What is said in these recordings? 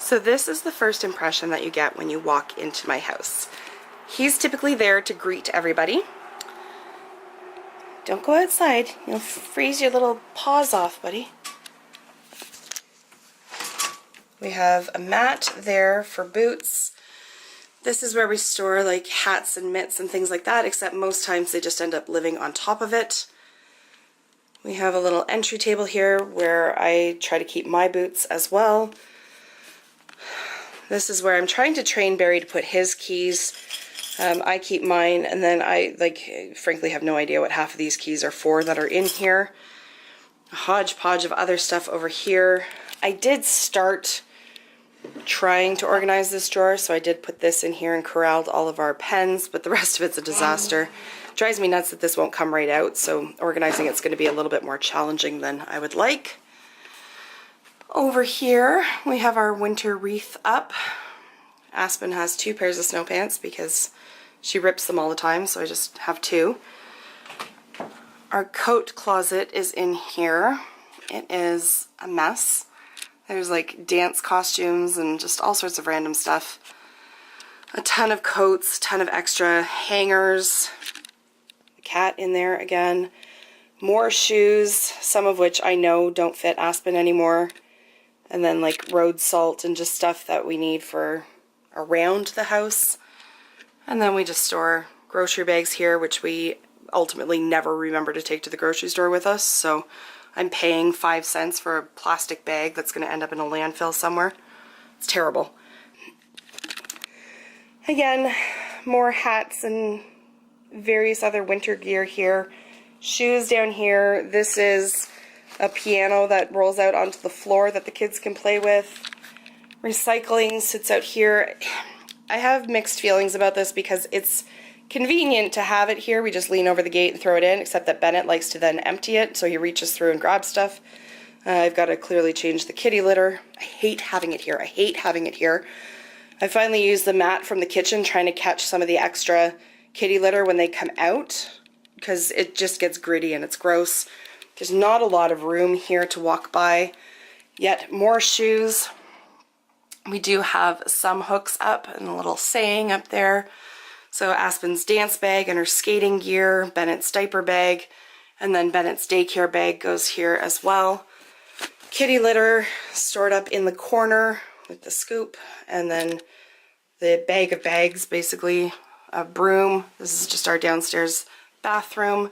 So this is the first impression that you get when you walk into my house. He's typically there to greet everybody. Don't go outside. You'll freeze your little paws off, buddy. We have a mat there for boots. This is where we store like hats and mitts and things like that, except most times they just end up living on top of it. We have a little entry table here where I try to keep my boots as well. This is where I'm trying to train Barry to put his keys. I keep mine, and then I frankly have no idea what half of these keys are for that are in here. A hodgepodge of other stuff over here. I did start trying to organize this drawer, so I did put this in here and corralled all of our pens, but the rest of it's a disaster. It drives me nuts that this won't come right out, so organizing it's going to be a little bit more challenging than I would like. Over here we have our winter wreath up. Aspen has 2 pairs of snow pants because she rips them all the time, so I just have 2. Our coat closet is in here. It is a mess. There's like dance costumes and just all sorts of random stuff. A ton of coats, a ton of extra hangers. A cat in there again. More shoes, some of which I know don't fit Aspen anymore. And then like road salt and just stuff that we need for around the house. And then we just store grocery bags here, which we ultimately never remember to take to the grocery store with us. So I'm paying 5 cents for a plastic bag that's going to end up in a landfill somewhere. It's terrible. Again, more hats and various other winter gear here. Shoes down here. This is a piano that rolls out onto the floor that the kids can play with. Recycling sits out here. I have mixed feelings about this because it's convenient to have it here. We just lean over the gate and throw it in, except that Bennett likes to then empty it, so he reaches through and grabs stuff. I've got to clearly change the kitty litter. I hate having it here. I hate having it here. I finally used the mat from the kitchen trying to catch some of the extra kitty litter when they come out, because it just gets gritty and it's gross. There's not a lot of room here to walk by. Yet more shoes. We do have some hooks up and a little saying up there. So Aspen's dance bag and her skating gear, Bennett's diaper bag, and then Bennett's daycare bag goes here as well. Kitty litter stored up in the corner with the scoop, and then the bag of bags, basically a broom. This is just our downstairs bathroom.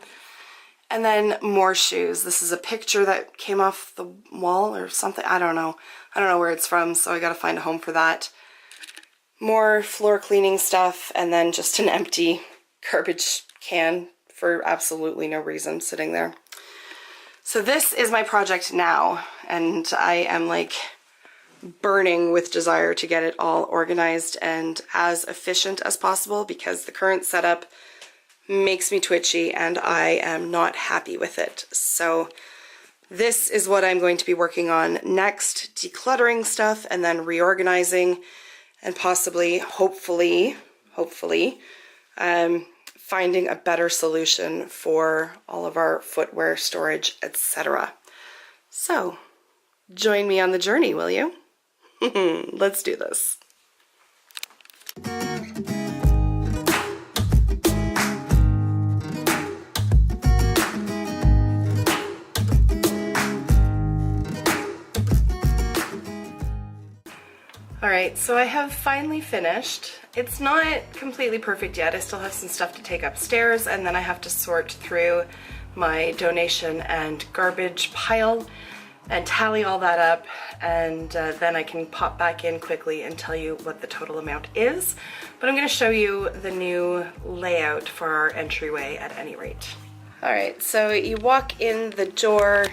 And then more shoes. This is a picture that came off the wall or something. I don't know. I don't know where it's from, so I gotta find a home for that. More floor cleaning stuff, and then just an empty garbage can for absolutely no reason sitting there. So this is my project now, and I am like burning with desire to get it all organized and as efficient as possible, because the current setup makes me twitchy and I am not happy with it. So this is what I'm going to be working on next, decluttering stuff and then reorganizing, and possibly, hopefully, finding a better solution for all of our footwear storage, etc. So, join me on the journey, will you? Let's do this. Alright, so I have finally finished. It's not completely perfect yet. I still have some stuff to take upstairs, and then I have to sort through my donation and garbage pile and tally all that up, and then I can pop back in quickly and tell you what the total amount is. But I'm going to show you the new layout for our entryway at any rate. Alright, so you walk in the door.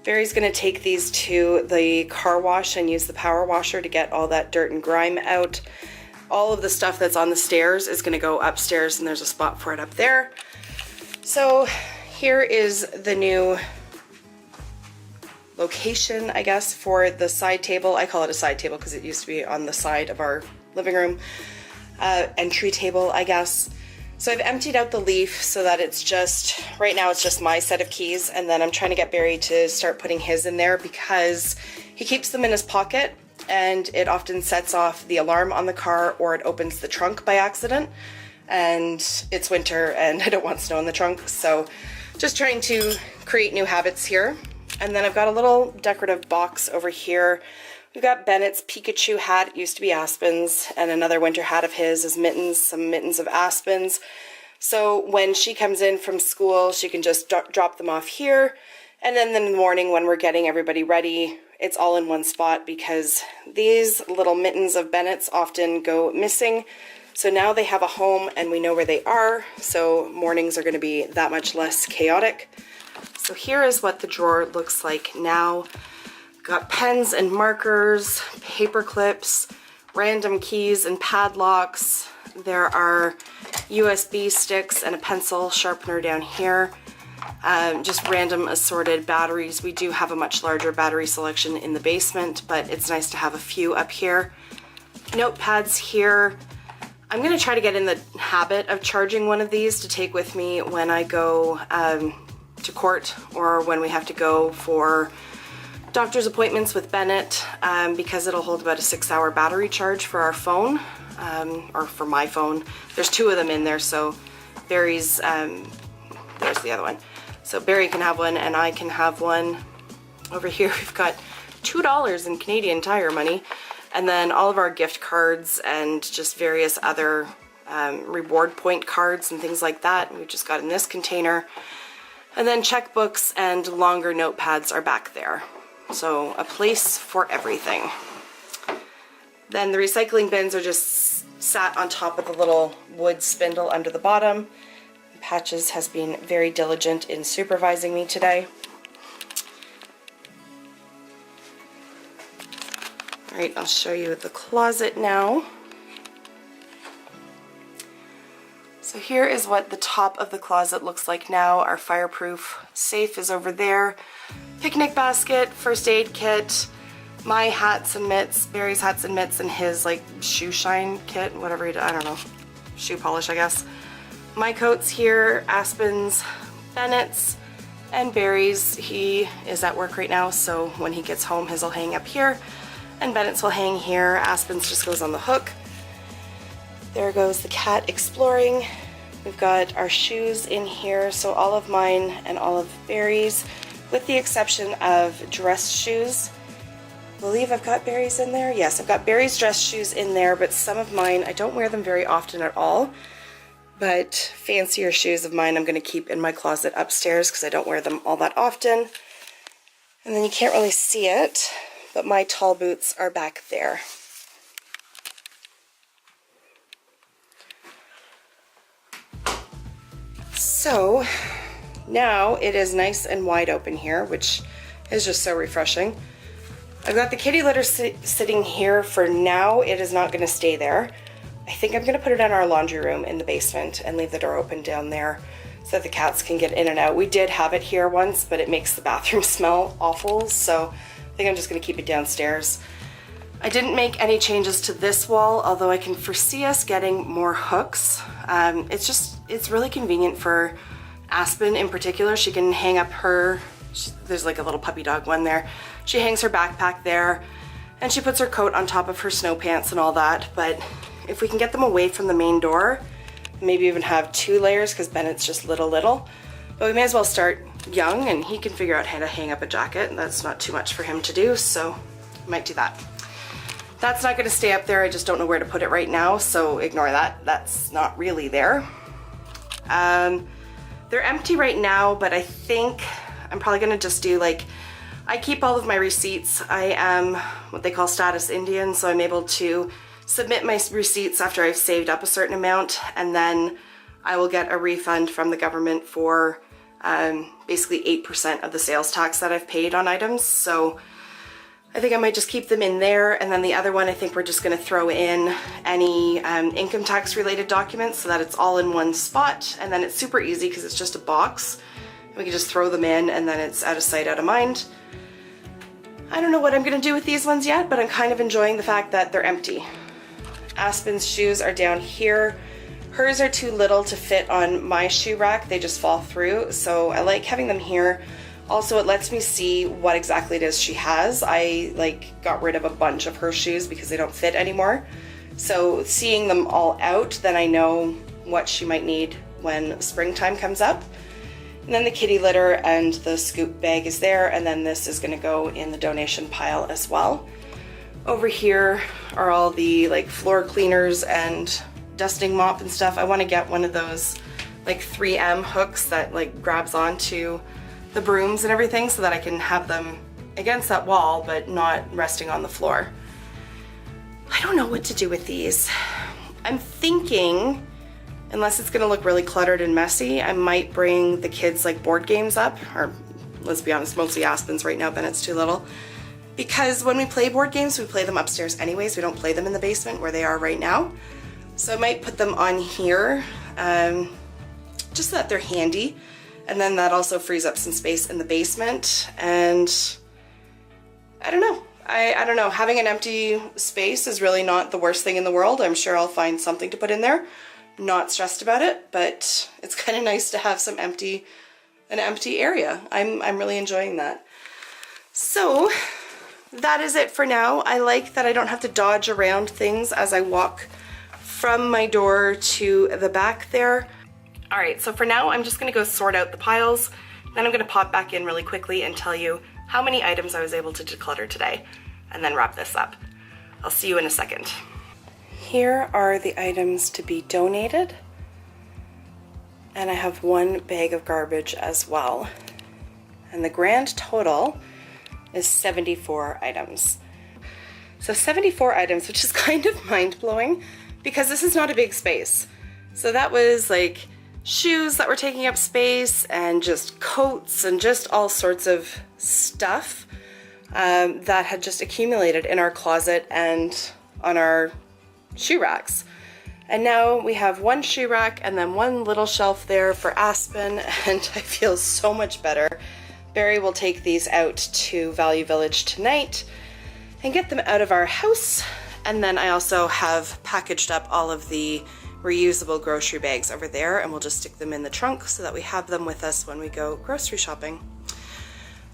Barry's going to take these to the car wash and use the power washer to get all that dirt and grime out. All of the stuff that's on the stairs is going to go upstairs, and there's a spot for it up there. So here is the new location, I guess, for the side table. I call it a side table because it used to be on the side of our living room. Entry table, I guess. So I've emptied out the leaf so that it's just, right now it's just my set of keys, and then I'm trying to get Barry to start putting his in there because he keeps them in his pocket, and it often sets off the alarm on the car, or it opens the trunk by accident. And it's winter and I don't want snow in the trunk, so just trying to create new habits here. And then I've got a little decorative box over here. We've got Bennett's Pikachu hat, it used to be Aspen's, and another winter hat of his is mittens, some mittens of Aspen's. So when she comes in from school, she can just drop them off here. And then in the morning when we're getting everybody ready, it's all in one spot because these little mittens of Bennett's often go missing. So now they have a home and we know where they are. So mornings are going to be that much less chaotic. So here is what the drawer looks like now. Got pens and markers, paper clips, random keys and padlocks. There are USB sticks and a pencil sharpener down here. Just random assorted batteries. We do have a much larger battery selection in the basement, but it's nice to have a few up here. Notepads here. I'm going to try to get in the habit of charging one of these to take with me when I go to court or when we have to go for doctor's appointments with Bennett, because it'll hold about a 6-hour battery charge for our phone, or for my phone. There's 2 of them in there, so Barry's, there's the other one. So Barry can have one and I can have one. Over here we've got $2 in Canadian Tire money, and then all of our gift cards and just various other reward point cards and things like that we've just got in this container. And then checkbooks and longer notepads are back there. So a place for everything. Then the recycling bins are just sat on top of the little wood spindle under the bottom. Patches has been very diligent in supervising me today. Alright, I'll show you the closet now. So here is what the top of the closet looks like now. Our fireproof safe is over there. Picnic basket, first aid kit, my hats and mitts, Barry's hats and mitts, and his like shoe shine kit, whatever he does, I don't know, shoe polish I guess. My coats here, Aspen's, Bennett's, and Barry's. He is at work right now, so when he gets home his will hang up here, and Bennett's will hang here. Aspen's just goes on the hook. There goes the cat exploring. We've got our shoes in here, so all of mine and all of Barry's, with the exception of dress shoes. I believe I've got Barry's in there. Yes, I've got Barry's dress shoes in there, but some of mine, I don't wear them very often at all. But fancier shoes of mine I'm going to keep in my closet upstairs because I don't wear them all that often. And then you can't really see it, but my tall boots are back there. So now it is nice and wide open here, which is just so refreshing. I've got the kitty litter sitting here for now. It is not going to stay there. I think I'm going to put it in our laundry room in the basement and leave the door open down there so that the cats can get in and out. We did have it here once, but it makes the bathroom smell awful, so I think I'm just going to keep it downstairs. I didn't make any changes to this wall, although I can foresee us getting more hooks. It's really convenient for Aspen in particular. She can hang up there's like a little puppy dog one there. She hangs her backpack there and she puts her coat on top of her snow pants and all that. But if we can get them away from the main door, maybe even have 2 layers because Bennett's just little. But we may as well start young and he can figure out how to hang up a jacket, and that's not too much for him to do, so I might do that. That's not going to stay up there, I just don't know where to put it right now, so ignore that. That's not really there. They're empty right now, but I think I'm probably going to just do like, I keep all of my receipts. I am what they call status Indian, so I'm able to submit my receipts after I've saved up a certain amount, and then I will get a refund from the government for basically 8% of the sales tax that I've paid on items. So I think I might just keep them in there, and then the other one I think we're just going to throw in any income tax related documents so that it's all in one spot, and then it's super easy because it's just a box. We can just throw them in and then it's out of sight, out of mind. I don't know what I'm going to do with these ones yet, but I'm kind of enjoying the fact that they're empty. Aspen's shoes are down here. Hers are too little to fit on my shoe rack. They just fall through, so I like having them here. Also, it lets me see what exactly it is she has. I like got rid of a bunch of her shoes because they don't fit anymore. So seeing them all out, then I know what she might need when springtime comes up. And then the kitty litter and the scoop bag is there, and then this is going to go in the donation pile as well. Over here are all the like floor cleaners and dusting mop and stuff. I want to get one of those like 3M hooks that like grabs onto the brooms and everything so that I can have them against that wall but not resting on the floor. I don't know what to do with these. I'm thinking, unless it's gonna look really cluttered and messy, I might bring the kids like board games up, or let's be honest, mostly Aspen's right now, Bennett's too little. Because when we play board games, we play them upstairs anyways. We don't play them in the basement where they are right now. So I might put them on here, just so that they're handy. And then that also frees up some space in the basement. And I don't know. I don't know. Having an empty space is really not the worst thing in the world. I'm sure I'll find something to put in there. Not stressed about it, but it's kind of nice to have an empty area. I'm really enjoying that. So that is it for now. I like that I don't have to dodge around things as I walk from my door to the back there. All right, so for now, I'm just gonna go sort out the piles. Then I'm gonna pop back in really quickly and tell you how many items I was able to declutter today, and then wrap this up. I'll see you in a second. Here are the items to be donated, and I have one bag of garbage as well. And the grand total is 74 items. So 74 items, which is kind of mind-blowing because this is not a big space. So that was like shoes that were taking up space and just coats and just all sorts of stuff that had just accumulated in our closet and on our shoe racks. And now we have one shoe rack and then one little shelf there for Aspen, and I feel so much better. Barry will take these out to Value Village tonight and get them out of our house. And then I also have packaged up all of the reusable grocery bags over there, and we'll just stick them in the trunk so that we have them with us when we go grocery shopping.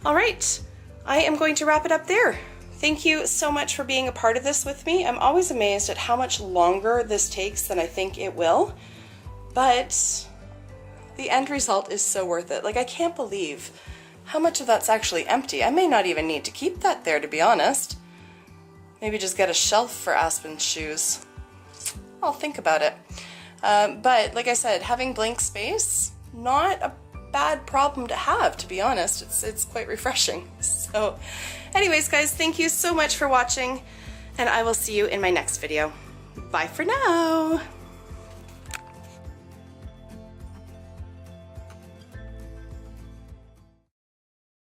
All right, I am going to wrap it up there. Thank you so much for being a part of this with me. I'm always amazed at how much longer this takes than I think it will, but the end result is so worth it. Like, I can't believe how much of that's actually empty. I may not even need to keep that there, to be honest. Maybe just get a shelf for Aspen's shoes. I'll think about it. But like I said, having blank space, not a bad problem to have, to be honest. It's quite refreshing. So anyways, guys, thank you so much for watching, and I will see you in my next video. Bye for now.